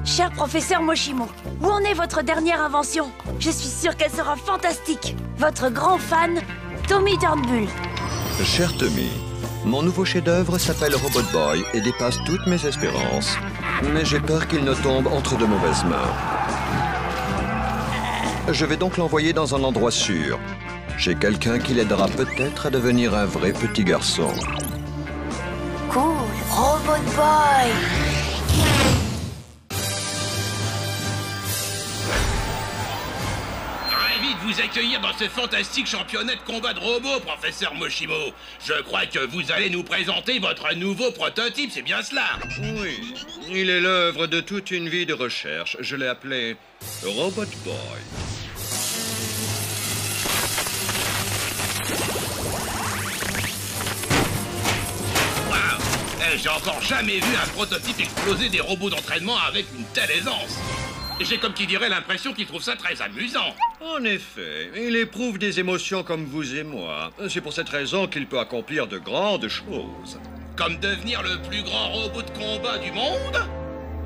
Cher professeur Moshimo, où en est votre dernière invention? Je suis sûre qu'elle sera fantastique. Votre grand fan, Tommy Turnbull. Cher Tommy, mon nouveau chef-d'œuvre s'appelle Robot Boy et dépasse toutes mes espérances. Mais j'ai peur qu'il ne tombe entre de mauvaises mains. Je vais donc l'envoyer dans un endroit sûr. Chez quelqu'un qui l'aidera peut-être à devenir un vrai petit garçon. Cool, Robot Boy. Ravi de vous accueillir dans ce fantastique championnat de combat de robots, professeur Moshimo. Je crois que vous allez nous présenter votre nouveau prototype, c'est bien cela? Oui, il est l'œuvre de toute une vie de recherche. Je l'ai appelé Robot Boy. J'ai encore jamais vu un prototype exploser des robots d'entraînement avec une telle aisance. J'ai comme qui dirait l'impression qu'il trouve ça très amusant. En effet, il éprouve des émotions comme vous et moi. C'est pour cette raison qu'il peut accomplir de grandes choses. Comme devenir le plus grand robot de combat du monde?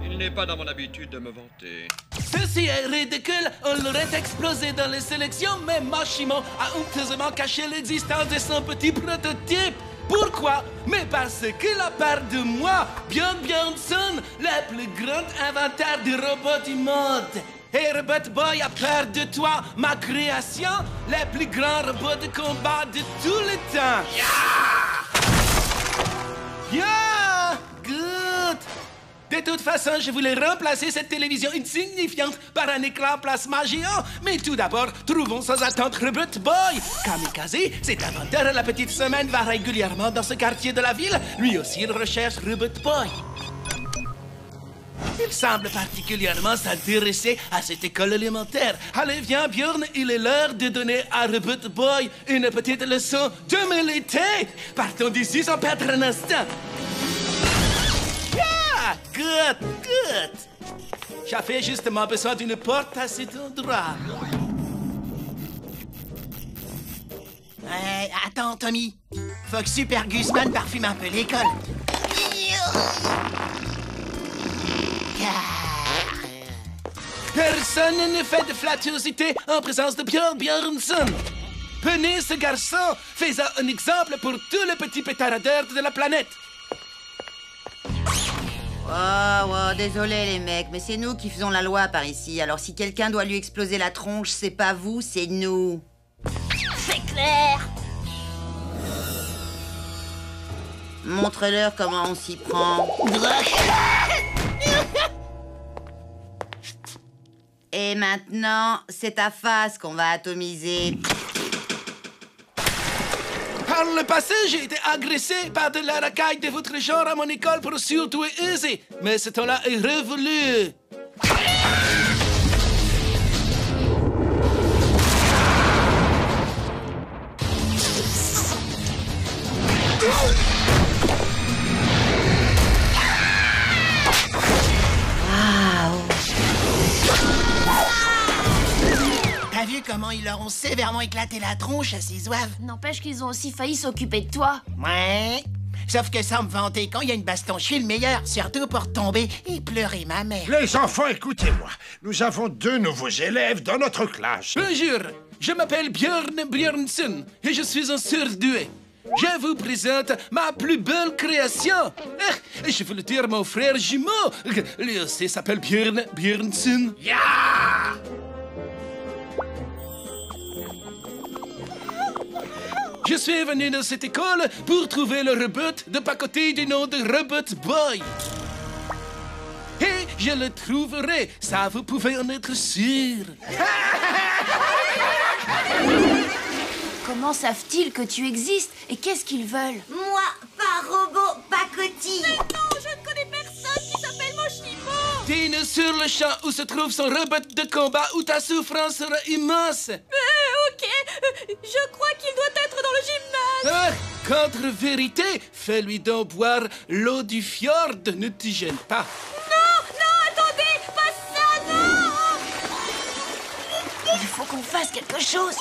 Il n'est pas dans mon habitude de me vanter. Ceci est ridicule, on l'aurait explosé dans les sélections, mais Moshimo a honteusement caché l'existence de son petit prototype. Pourquoi? Mais parce qu'il a peur de moi, Björn Björnsson, le plus grand inventeur de robots du monde. Et Robot Boy a peur de toi, ma création, le plus grand robot de combat de tout le temps. Yeah! Good! De toute façon, je voulais remplacer cette télévision insignifiante par un écran plasma géant. Mais tout d'abord, trouvons sans attendre Robot Boy. Kamikaze, cet inventeur à la petite semaine, va régulièrement dans ce quartier de la ville. Lui aussi, il recherche Robot Boy. Il semble particulièrement s'intéresser à cette école élémentaire. Allez, viens, Björn, il est l'heure de donner à Robot Boy une petite leçon d'humilité. Partons d'ici sans perdre un instant. Good, good. J'avais justement besoin d'une porte à cet endroit. Attends, Tommy. Faut que Super Guzman parfume un peu l'école. Personne ne fait de flattuosité en présence de Björn Björnsson. Prenez ce garçon, fais-en un exemple pour tous les petits pétaradeurs de la planète. Oh, désolé les mecs, mais c'est nous qui faisons la loi par ici. Alors si quelqu'un doit lui exploser la tronche, c'est pas vous, c'est nous. C'est clair. Montre-leur comment on s'y prend. Et maintenant, c'est ta face qu'on va atomiser. Par le passé, j'ai été agressé par de la racaille de votre genre à mon école pour surtout et user. Mais ce temps-là est révolu. T'as vu comment ils leur ont sévèrement éclaté la tronche à ces zouaves? N'empêche qu'ils ont aussi failli s'occuper de toi. Ouais. Sauf que sans me vanter, quand il y a une baston, je suis le meilleur. Surtout pour tomber et pleurer ma mère. Les enfants, écoutez-moi. Nous avons 2 nouveaux élèves dans notre classe. Bonjour, je m'appelle Björn Björnsson et je suis un surdoué. Je vous présente ma plus belle création. Je veux le dire mon frère jumeau. Lui aussi s'appelle Björn Björnsson. Je suis venu dans cette école pour trouver le robot de pacotille du nom de Robot Boy. Et je le trouverai, ça vous pouvez en être sûr. Comment savent-ils que tu existes et qu'est-ce qu'ils veulent? Moi, pas robot, pacotille. Mais non, je ne connais personne qui s'appelle Moshimo. Dis-nous sur le champ où se trouve son robot de combat où ta souffrance sera immense. Ok, je crois qu'il doit être dans le gymnase. Contre-vérité, fais-lui donc boire l'eau du fjord, ne t'y gêne pas. Non, attendez, pas ça, non. Il faut qu'on fasse quelque chose.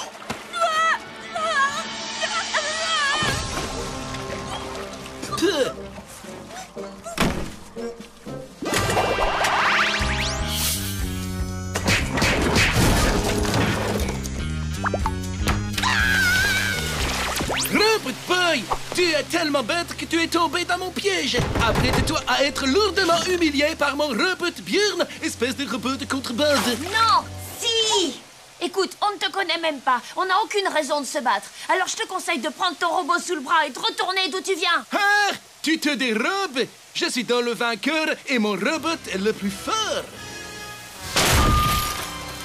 Boy, tu es tellement bête que tu es tombé dans mon piège. Apprête-toi à être lourdement humilié par mon robot Björn, espèce de robot de contrebande. Non! Si! Écoute, on ne te connaît même pas. On n'a aucune raison de se battre. Alors je te conseille de prendre ton robot sous le bras et de retourner d'où tu viens. Ah! Tu te dérobes? Je suis dans le vainqueur et mon robot est le plus fort.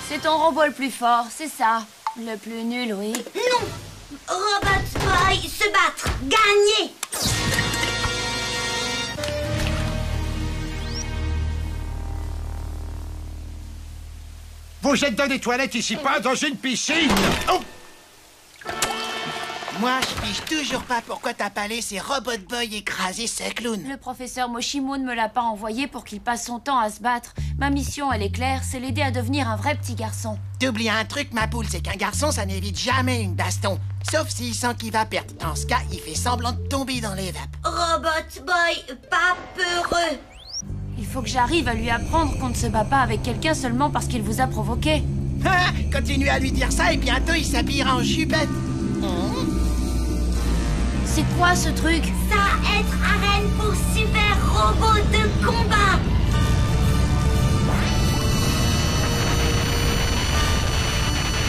C'est ton robot le plus fort, c'est ça. Le plus nul, oui. Non! Robot Boy, se battre! Gagner! Vous êtes dans des toilettes ici, pas dans une piscine. Oh! Moi, je pige toujours pas pourquoi t'as pas laissé Robot Boy écraser ce clown. Le professeur Moshimo ne me l'a pas envoyé pour qu'il passe son temps à se battre. Ma mission, elle est claire, c'est l'aider à devenir un vrai petit garçon. T'oublies un truc, ma poule, c'est qu'un garçon, ça n'évite jamais une baston. Sauf s'il sent qu'il va perdre. Dans ce cas, il fait semblant de tomber dans les vapes. Robot Boy, pas peureux. Il faut que j'arrive à lui apprendre qu'on ne se bat pas avec quelqu'un seulement parce qu'il vous a provoqué. Ah, continue à lui dire ça et bientôt il s'habillera en jupette. C'est quoi ce truc? Ça être arène pour super robots de combat.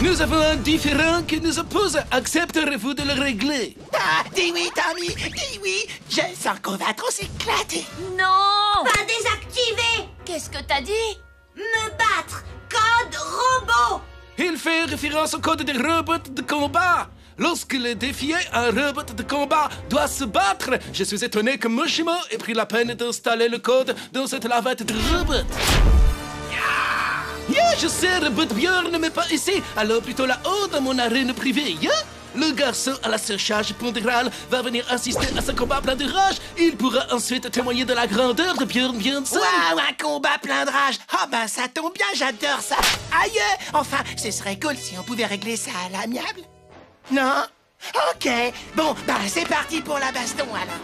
Nous avons un différend qui nous oppose. Accepterez-vous de le régler? Ah, dis oui, Tommy, dis oui. Je sens qu'on va trop s'éclater. Non! Pas désactiver. Qu'est-ce que t'as dit? Me battre. Code robot. Il fait référence au code des robots de combat. Lorsque le défié, un robot de combat, doit se battre, je suis étonné que Moshimo ait pris la peine d'installer le code dans cette lavette de robot. Je sais, Robot Björn mais pas ici, alors plutôt là-haut dans mon arène privée. Le garçon à la surcharge pondérale va venir assister à ce combat plein de rage. Il pourra ensuite témoigner de la grandeur de Björn Björnsson. Waouh, un combat plein de rage. Ah ben ça tombe bien, j'adore ça. Aïe, enfin, ce serait cool si on pouvait régler ça à l'amiable. Non? Ok, bon, ben c'est parti pour la baston alors.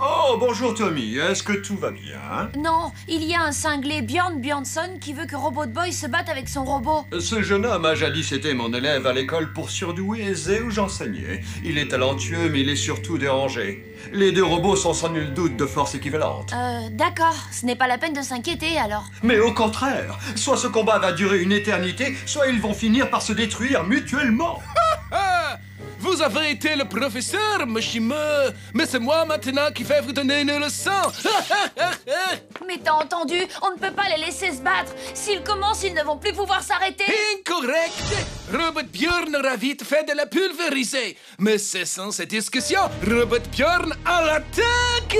Oh, bonjour Tommy, est-ce que tout va bien? Non, il y a un cinglé Björn Björnsson qui veut que Robot Boy se batte avec son robot. Ce jeune homme a jadis été mon élève à l'école pour surdoués aisés où j'enseignais. Il est talentueux, mais il est surtout dérangé. Les deux robots sont sans nul doute de force équivalente. D'accord, ce n'est pas la peine de s'inquiéter alors. Mais au contraire, soit ce combat va durer une éternité, soit ils vont finir par se détruire mutuellement. Vous avez été le professeur, Moshimo, mais c'est moi maintenant qui vais vous donner une leçon. Mais t'as entendu, on ne peut pas les laisser se battre. S'ils commencent, ils ne vont plus pouvoir s'arrêter. Incorrect. Robot Björn aura vite fait de la pulvériser. Mais cessons cette discussion. Robot Björn à l'attaque.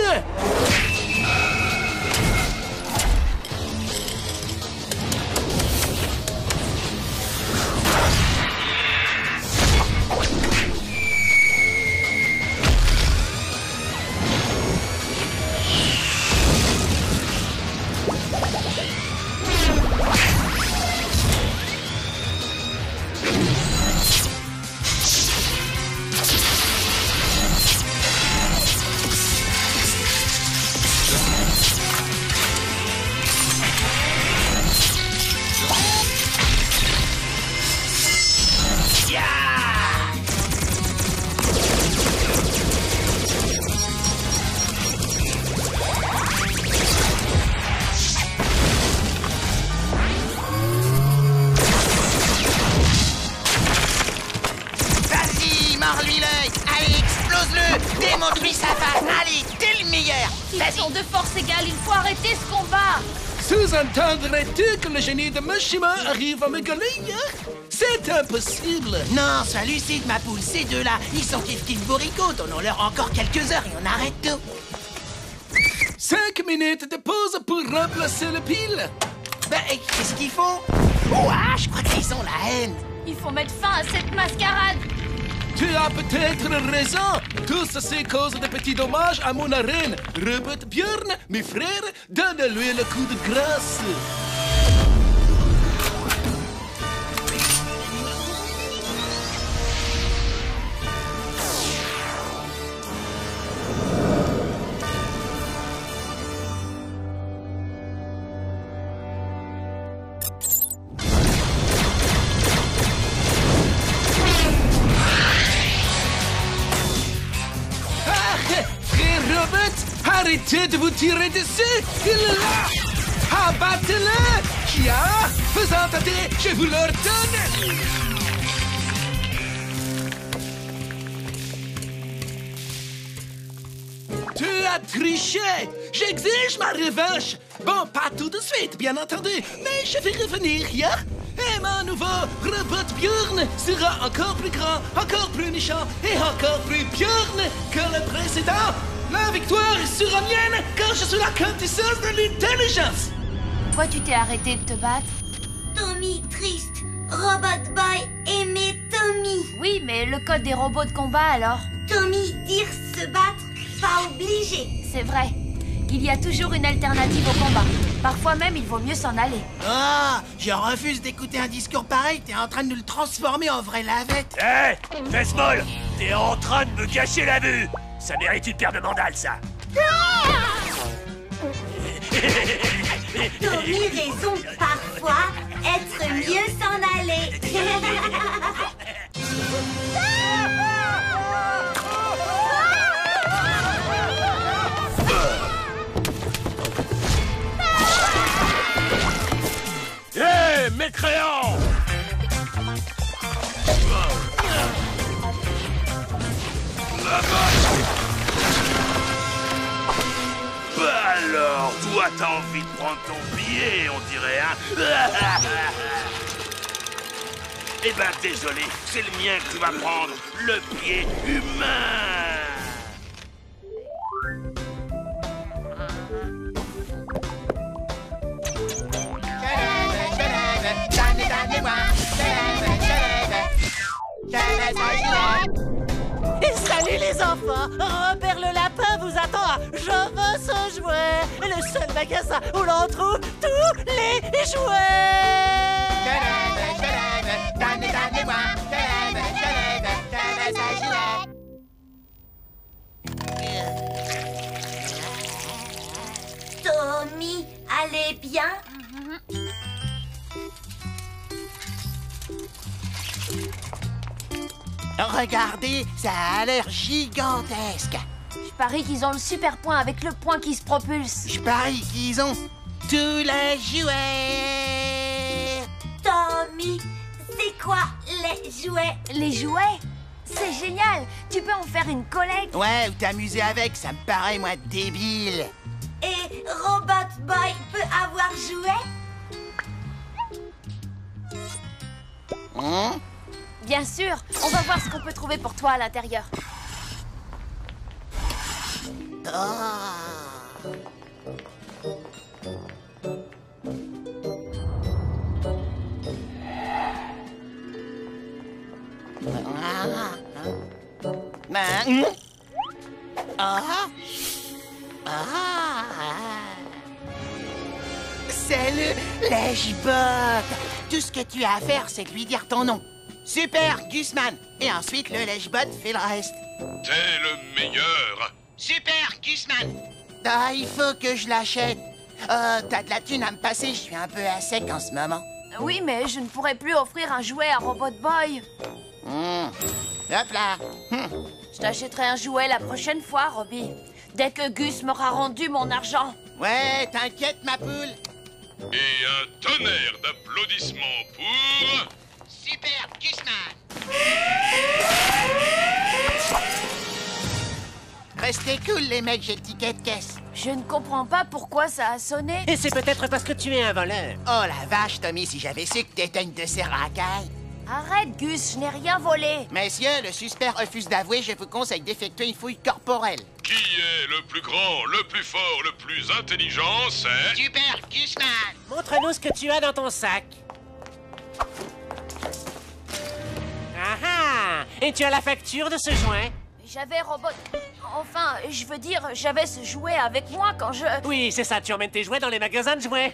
Mords-lui l'œil. Allez, explose-le. Démontre-lui sa face. Allez, t'es le meilleur. Ils sont de force égale, il faut arrêter ce combat. Sous-entendrais-tu que le génie de Moshimo arrive à m'égaler? C'est impossible. Non, sois lucide, ma poule. Ces deux-là, ils sont kiff-kiff bourricots. Donnons-leur encore quelques heures et on arrête tout. 5 minutes de pause pour remplacer le pile. Ben, qu'est-ce qu'ils font? Ouah, je crois qu'ils ont la haine. Il faut mettre fin à cette mascarade. Tu as peut-être raison. Tout ceci cause de petits dommages à mon arène. Robot Björn, mes frères, donne-lui le coup de grâce. Arrêtez de vous tirer dessus! Il est là! Abattez-le! Qui a? Faisant tâter, je vous l'ordonne! Tu as triché! J'exige ma revanche! Bon, pas tout de suite, bien entendu, mais je vais revenir, yeah? Et mon nouveau robot Björn sera encore plus grand, encore plus méchant et encore plus Björn que le précédent! La victoire sera mienne quand je suis la quintessence de l'intelligence! Toi, tu t'es arrêté de te battre? Tommy triste. Robot Boy aimait Tommy. Oui, mais le code des robots de combat, alors? Tommy dire se battre, pas obligé. C'est vrai. Il y a toujours une alternative au combat. Parfois même, il vaut mieux s'en aller. Ah, je refuse d'écouter un discours pareil. T'es en train de nous le transformer en vraie lavette. Hé, fesse molle, t'es en train de me gâcher la vue. Ça mérite une paire de mandales, ça. Tommy raison, parfois, être mieux s'en aller. Hé, mécréant! Alors, toi, t'as envie de prendre ton billet, on dirait, hein? Eh ben, désolé, c'est le mien que tu vas prendre, le pied humain! Et salut les enfants! Robert le lapin vous attend à Je veux ce jouet! Le seul magasin où l'on trouve tous les jouets! Tommy, allez bien? Regardez, ça a l'air gigantesque. Je parie qu'ils ont le super point avec le point qui se propulse. Je parie qu'ils ont tous les jouets. Tommy, c'est quoi les jouets? Les jouets? C'est génial! Tu peux en faire une collecte? Ouais, ou t'amuser avec, ça me paraît, moi, débile. Et Robot Boy peut avoir jouet? Hein? Bien sûr, on va voir ce qu'on peut trouver pour toi à l'intérieur. C'est le lèche-bot. Tout ce que tu as à faire, c'est de lui dire ton nom. Super, Gusman. Et ensuite, le lèche-bot fait le reste. T'es le meilleur. Super, Gusman. Ah, il faut que je l'achète. T'as de la thune à me passer, je suis un peu à sec en ce moment. Oui, mais je ne pourrais plus offrir un jouet à Robot Boy. Hop là. Je t'achèterai un jouet la prochaine fois, Robbie. Dès que Gus m'aura rendu mon argent. Ouais, t'inquiète, ma poule. Et un tonnerre d'applaudissements pour... Super, Gusman. Restez cool, les mecs, j'ai le ticket de caisse. Je ne comprends pas pourquoi ça a sonné. Et c'est peut-être parce que tu es un voleur. Oh la vache, Tommy, si j'avais su que t'étais une de ces racailles. Arrête, Gus, je n'ai rien volé. Messieurs, le suspect refuse d'avouer, je vous conseille d'effectuer une fouille corporelle. Qui est le plus grand, le plus fort, le plus intelligent, c'est... Super, Gusman. Montre-nous ce que tu as dans ton sac. Ah ah! Et tu as la facture de ce joint? J'avais Robot... Enfin, je veux dire, j'avais ce jouet avec moi quand je... Oui, c'est ça, tu emmènes tes jouets dans les magasins de jouets.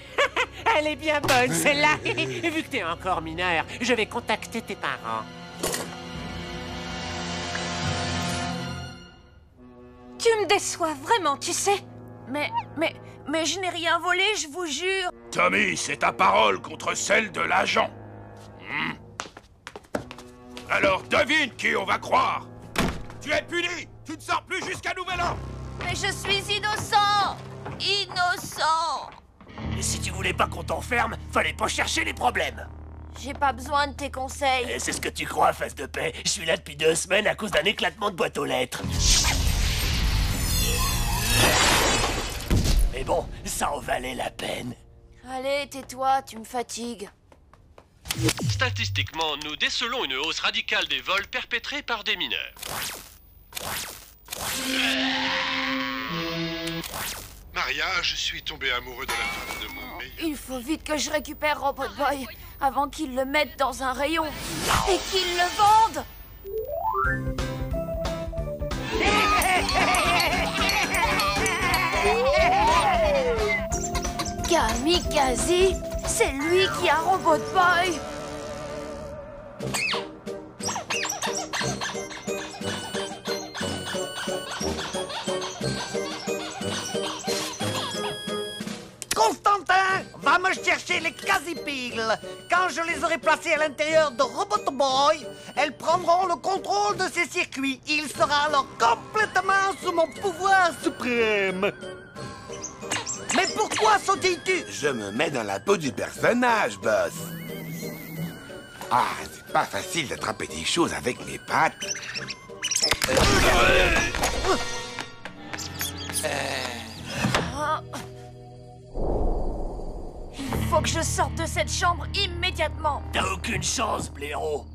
Elle est bien bonne, celle-là. Et vu que t'es encore mineur, je vais contacter tes parents. Tu me déçois vraiment, tu sais. Mais je n'ai rien volé, je vous jure. Tommy, c'est ta parole contre celle de l'agent. Alors devine qui on va croire. Tu es puni. Tu ne sors plus jusqu'à nouvel ordre. Mais je suis innocent! Innocent! Et si tu voulais pas qu'on t'enferme, fallait pas chercher les problèmes. J'ai pas besoin de tes conseils. Et c'est ce que tu crois, face de paix. Je suis là depuis 2 semaines à cause d'un éclatement de boîte aux lettres. Mais bon, ça en valait la peine. Allez, tais-toi, tu me fatigues. Statistiquement, nous décelons une hausse radicale des vols perpétrés par des mineurs. Maria, je suis tombé amoureux de la femme de mon meilleur. Il faut vite que je récupère Robot Boy avant qu'il le mette dans un rayon et qu'il le vende. Kamikaze, c'est lui qui a Robot Boy. Constantin va me chercher les Casipigles. Quand je les aurai placés à l'intérieur de Robot Boy, elles prendront le contrôle de ces circuits. Il sera alors complètement sous mon pouvoir suprême. Mais pourquoi sautilles-tu? Je me mets dans la peau du personnage, boss. Ah, c'est pas facile d'attraper des choses avec mes pattes. Il faut que je sorte de cette chambre immédiatement. T'as aucune chance, blaireau.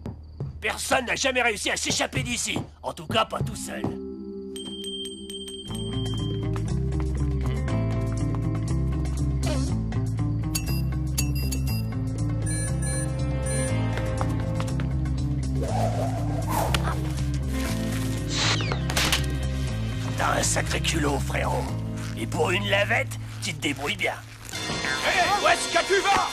Personne n'a jamais réussi à s'échapper d'ici. En tout cas, pas tout seul. T'as un sacré culot, frérot. Et pour une lavette, tu te débrouilles bien. Hé, où est-ce que tu vas?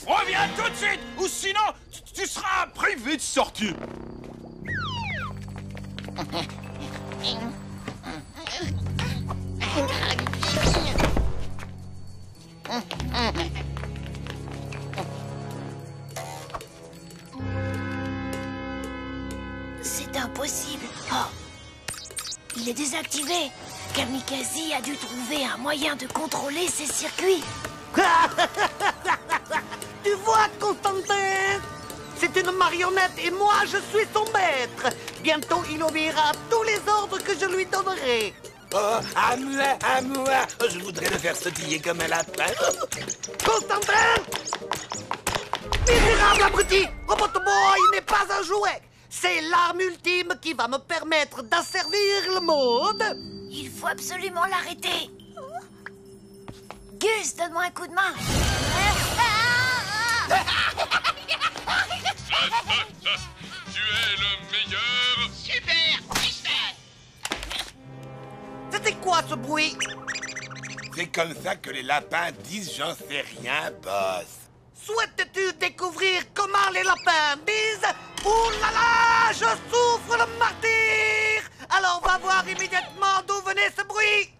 Reviens tout de suite, ou sinon, tu seras privé de sortie. C'est impossible. Oh. Il est désactivé. Kamikaze a dû trouver un moyen de contrôler ses circuits. Tu vois, Constantin? C'est une marionnette et moi, je suis son maître. Bientôt, il obéira à tous les ordres que je lui donnerai. Oh, à moi, je voudrais le faire sautiller comme un lapin. Constantin! Misérable abruti! Robot Boy n'est pas un jouet. C'est l'arme ultime qui va me permettre d'asservir le monde. Il faut absolument l'arrêter. Gus, donne-moi un coup de main. Tu es le meilleur. Super, Mister. C'était quoi ce bruit? C'est comme ça que les lapins disent j'en sais rien, boss. Souhaites-tu découvrir comment les lapins disent? Ouh là là, je souffre le martyr! Alors va voir immédiatement d'où venait ce bruit!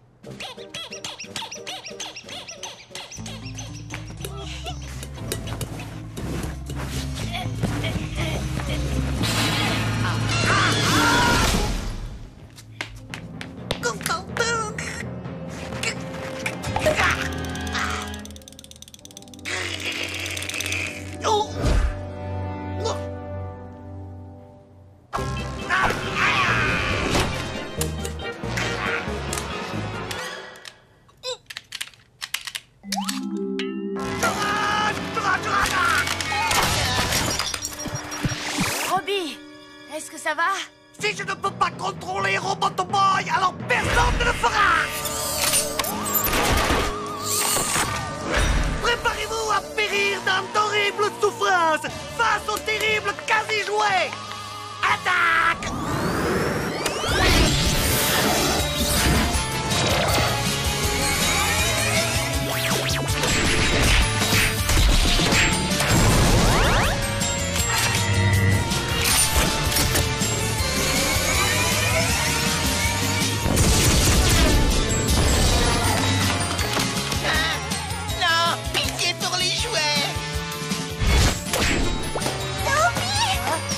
Robbie, est-ce que ça va? Si je ne peux pas contrôler Robot Boy, alors personne ne le fera! Préparez-vous à périr dans d'horribles souffrances face au terrible quasi-jouet! Attaque! Non, pitié pour les jouets. Sophie!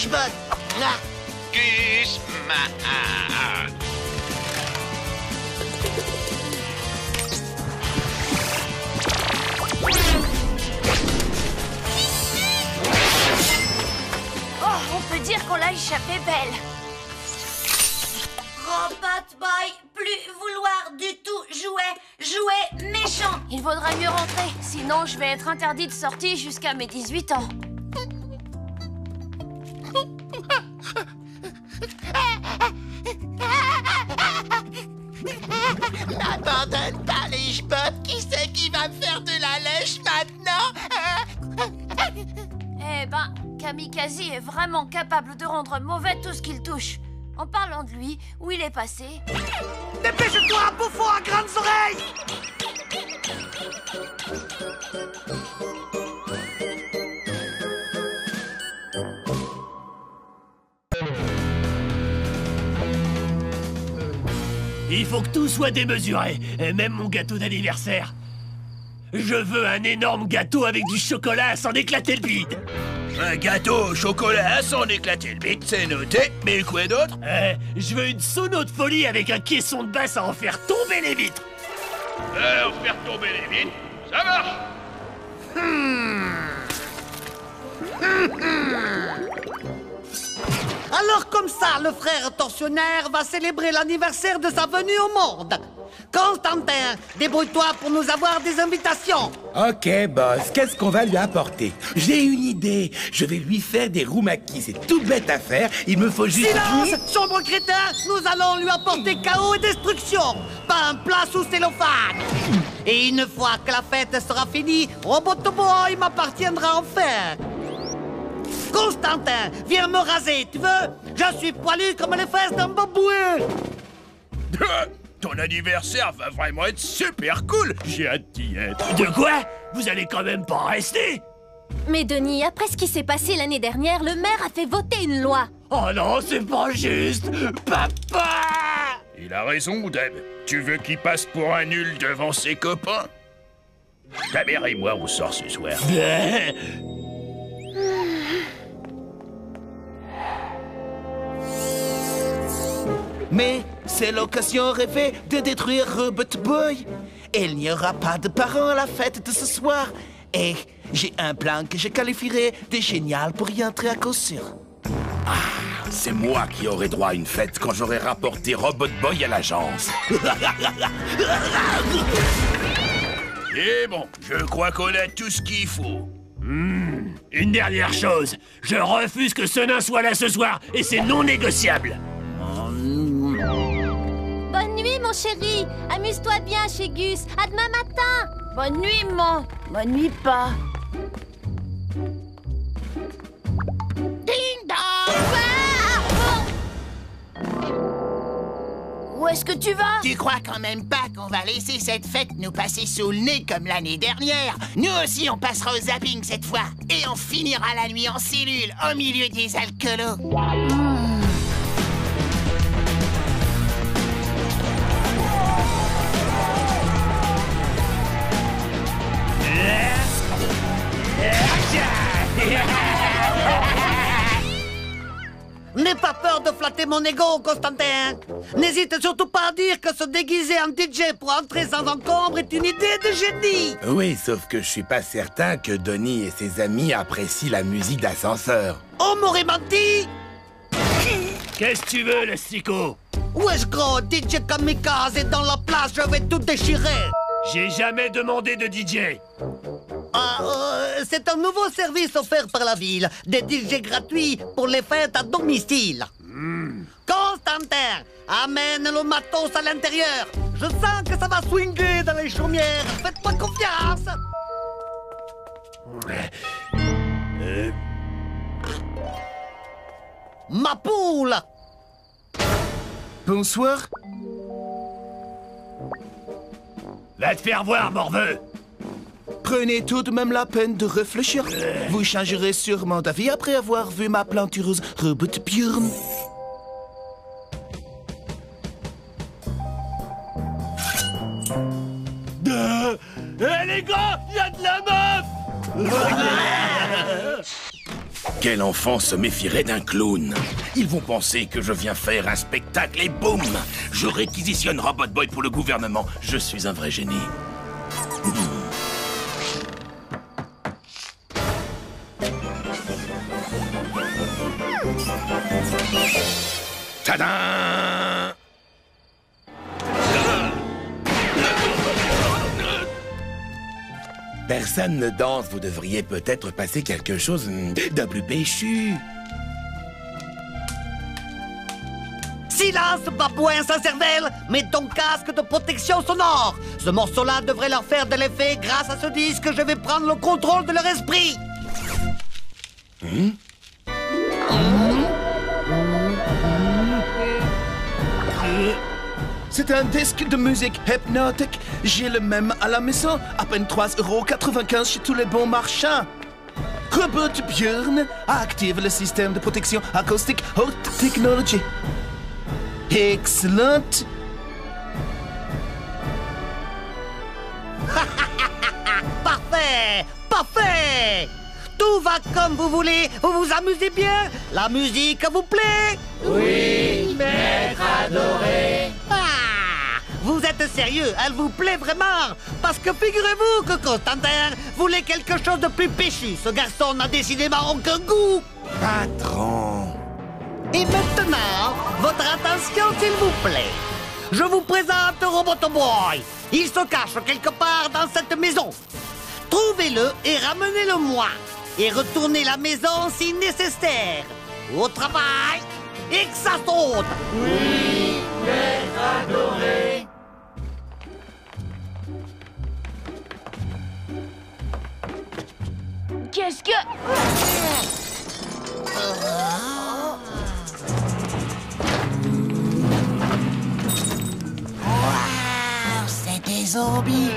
Ichebot. Gusman. Oh, on peut dire qu'on l'a échappé belle. Robot Boy, plus vouloir du tout jouer méchant. Il vaudra mieux rentrer, sinon je vais être interdit de sortie jusqu'à mes 18 ans. N'abandonne pas les Ichebot. Qui c'est qui va me faire de la lèche maintenant? Eh ben, Kamikaze est vraiment capable de rendre mauvais tout ce qu'il touche. En parlant de lui, où il est passé? Dépêche-toi, bouffon à grandes oreilles! Il faut que tout soit démesuré, et même mon gâteau d'anniversaire. Je veux un énorme gâteau avec du chocolat à s'en éclater le bide. Un gâteau au chocolat à s'en éclater le bide, c'est noté. Mais quoi d'autre? Je veux une sono de folie avec un caisson de basse à en faire tomber les vitres. En faire tomber les vitres, ça marche. Alors comme ça, le frère tortionnaire va célébrer l'anniversaire de sa venue au monde. Constantin, débrouille-toi pour nous avoir des invitations. Ok, boss, qu'est-ce qu'on va lui apporter? J'ai une idée. Je vais lui faire des roumakis. C'est tout bête à faire. Il me faut juste... Silence, sombre crétin. Nous allons lui apporter chaos et destruction. Pas un plat sous cellophane. Et une fois que la fête sera finie, Robot Boy m'appartiendra enfin. Constantin, viens me raser, tu veux? Je suis poilu comme les fesses d'un babouin. Ton anniversaire va vraiment être super cool. J'ai hâte d'y être. De quoi? Vous allez quand même pas rester? Mais Denis, après ce qui s'est passé l'année dernière, le maire a fait voter une loi. Oh non, c'est pas juste. Papa! Il a raison, Deb. Tu veux qu'il passe pour un nul devant ses copains? Ta mère et moi, on sort ce soir. Mais c'est l'occasion rêvée de détruire Robot Boy. Il n'y aura pas de parents à la fête de ce soir. Et j'ai un plan que je qualifierais de génial pour y entrer à coup sûr. C'est moi qui aurai droit à une fête quand j'aurai rapporté Robot Boy à l'agence. Et bon, je crois qu'on a tout ce qu'il faut. Une dernière chose. Je refuse que ce nain soit là ce soir, et c'est non négociable. Bonne nuit, mon chéri. Amuse-toi bien chez Gus. À demain matin. Bonne nuit, maman. Bonne nuit, pas. Ding dong! Où est-ce que tu vas? Tu crois quand même pas qu'on va laisser cette fête nous passer sous le nez comme l'année dernière? Nous aussi, on passera au zapping cette fois. Et on finira la nuit en cellule, au milieu des alcoolos. N'aie pas peur de flatter mon ego, Constantin. N'hésite surtout pas à dire que se déguiser en DJ pour entrer sans encombre est une idée de génie. Oui, sauf que je suis pas certain que Donnie et ses amis apprécient la musique d'ascenseur. On m'aurait menti. Qu'est-ce que tu veux, le sicko? Wesh gros, DJ Kamikaze est dans la place, je vais tout déchirer. J'ai jamais demandé de DJ. C'est un nouveau service offert par la ville. Des DJ gratuits pour les fêtes à domicile. Constantin, amène le matos à l'intérieur. Je sens que ça va swinguer dans les chaumières. Faites-moi confiance. Ma poule. Bonsoir. Va te faire voir, morveux. Prenez tout de même la peine de réfléchir. Vous changerez sûrement d'avis après avoir vu ma plantureuse Robot Björn. Les gars, il y a de la meuf. Quel enfant se méfierait d'un clown? Ils vont penser que je viens faire un spectacle et boum! Je réquisitionne Robot Boy pour le gouvernement. Je suis un vrai génie. Tadam! Personne ne danse, vous devriez peut-être passer quelque chose de plus péchu. Silence, babouin sans cervelle! Mets ton casque de protection sonore! Ce morceau-là devrait leur faire de l'effet. Grâce à ce disque, je vais prendre le contrôle de leur esprit! C'est un disque de musique hypnotique. J'ai le même à la maison. À peine 3,95 € chez tous les bons marchands. Robot Björn active le système de protection acoustique haute technologie. Excellent. Parfait! Parfait! Tout va comme vous voulez. Vous vous amusez bien? La musique vous plaît? Oui, maître adoré. Vous êtes sérieux? Elle vous plaît vraiment? Parce que figurez-vous que Constantin voulait quelque chose de plus péchu. Ce garçon n'a décidément aucun goût. Patron. Et maintenant, votre attention s'il vous plaît. Je vous présente Robot Boy. Il se cache quelque part dans cette maison. Trouvez-le et ramenez-le-moi. Et retournez la maison si nécessaire. Au travail et que ça saute. Oui, maître adoré. Qu'est-ce que... Waouh, c'est des zombies.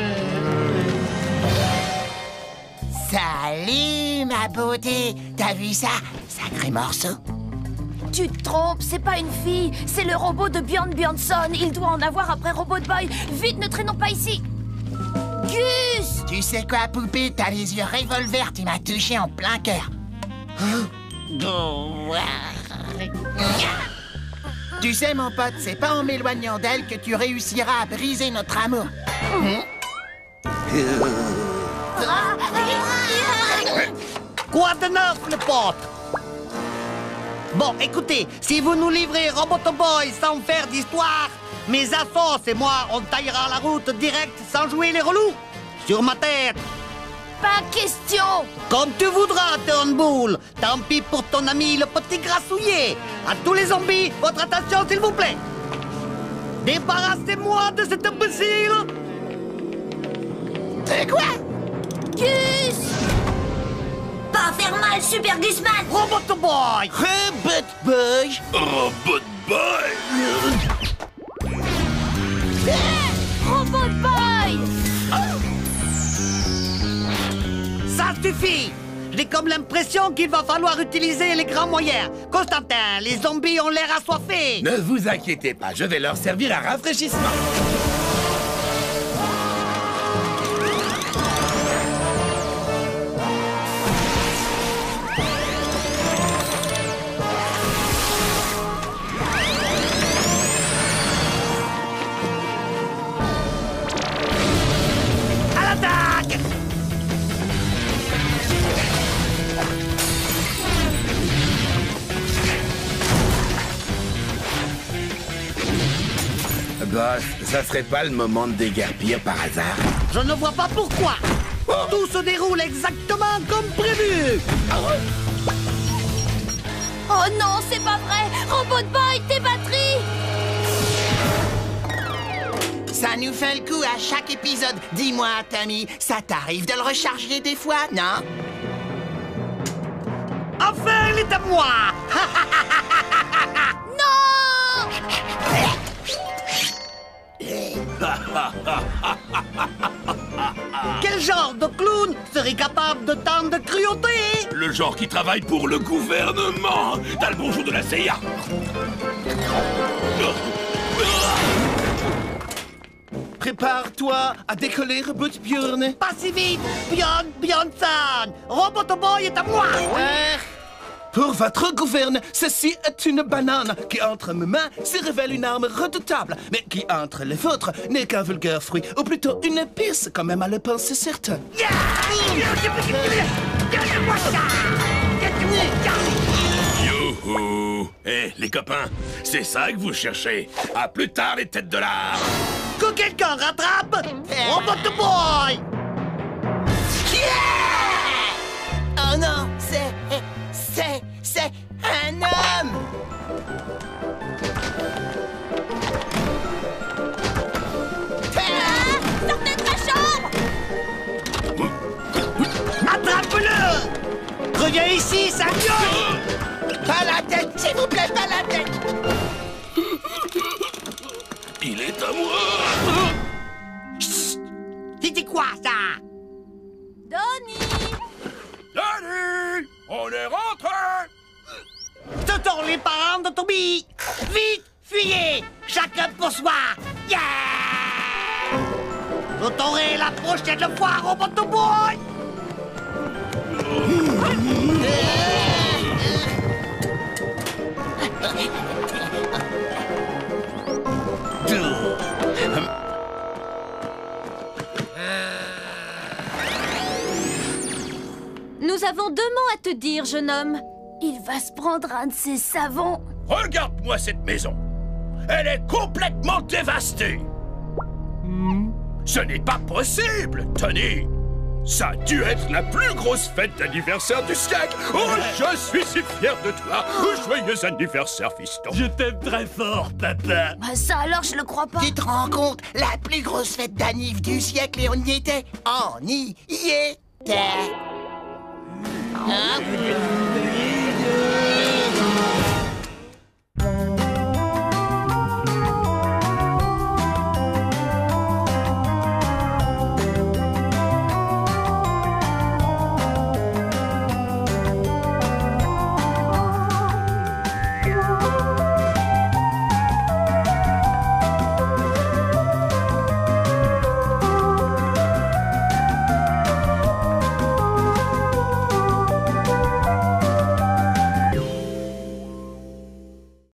Salut, ma beauté. T'as vu ça? Sacré morceau. Tu te trompes, c'est pas une fille, c'est le robot de Björn Björnsson. Il doit en avoir après Robot Boy. Vite, ne traînons pas ici. Gus! Tu sais quoi, poupée? T'as les yeux revolver, tu m'as touché en plein cœur. Tu sais, mon pote, c'est pas en m'éloignant d'elle que tu réussiras à briser notre amour. Quoi de neuf, le pote? Bon, écoutez, si vous nous livrez Robot Boy sans faire d'histoire, mes assos et moi, on taillera la route directe sans jouer les relous. Sur ma tête. Pas question. Comme tu voudras, Turnbull. Tant pis pour ton ami, le petit grassouillet. À tous les zombies, votre attention, s'il vous plaît. Débarrassez-moi de cet imbécile. C'est quoi? Gus! Pas faire mal, Super Gusman! Robot Boy! Robot Boy! Robot Boy! Robot Boy! Ça suffit! J'ai comme l'impression qu'il va falloir utiliser les grands moyens. Constantin, les zombies ont l'air assoiffés. Ne vous inquiétez pas, je vais leur servir un rafraîchissement. Boss, ça serait pas le moment de déguerpir par hasard? Je ne vois pas pourquoi. Tout se déroule exactement comme prévu. Oh non, c'est pas vrai! Robot Boy, tes batteries! Ça nous fait le coup à chaque épisode. Dis-moi, Tommy, ça t'arrive de le recharger des fois, non? Enfin, il est à moi. Non! Quel genre de clown serait capable de tant de cruauté? Le genre qui travaille pour le gouvernement. T'as le bonjour de la CIA. Prépare-toi à décoller, Robot Björn. Pas si vite, Björn Björnsson. Robot Boy est à moi. Pour votre gouverne, ceci est une banane qui, entre mes mains, se révèle une arme redoutable, mais qui, entre les vôtres, n'est qu'un vulgaire fruit, ou plutôt une épice, quand même à le penser certain. Youhou! Eh, les copains, c'est ça que vous cherchez. À plus tard, les têtes de l'art! Que quelqu'un rattrape Robot Boy! Oh non, c'est un homme! Sortez de ma chambre! Attrape-le! Reviens ici, sale gueule! Pas la tête, s'il vous plaît, pas la tête! Il est à moi! C'était quoi, ça? Donnie! Salut! On est rentré! Ce sont les parents de Toby! Vite, fuyez! Chacun pour soi! Yeah! Vous t'aurez la prochaine fois, Robot Boy! Nous avons 2 mots à te dire, jeune homme. Il va se prendre un de ces savons. Regarde-moi cette maison. Elle est complètement dévastée. Ce n'est pas possible, Tony. Ça a dû être la plus grosse fête d'anniversaire du siècle. Oh, je suis si fier de toi. Joyeux anniversaire, fiston. Je t'aime très fort, papa. Bah ça alors, je le crois pas. Tu te rends compte? La plus grosse fête d'anniv du siècle et on y était. On y était. Hein?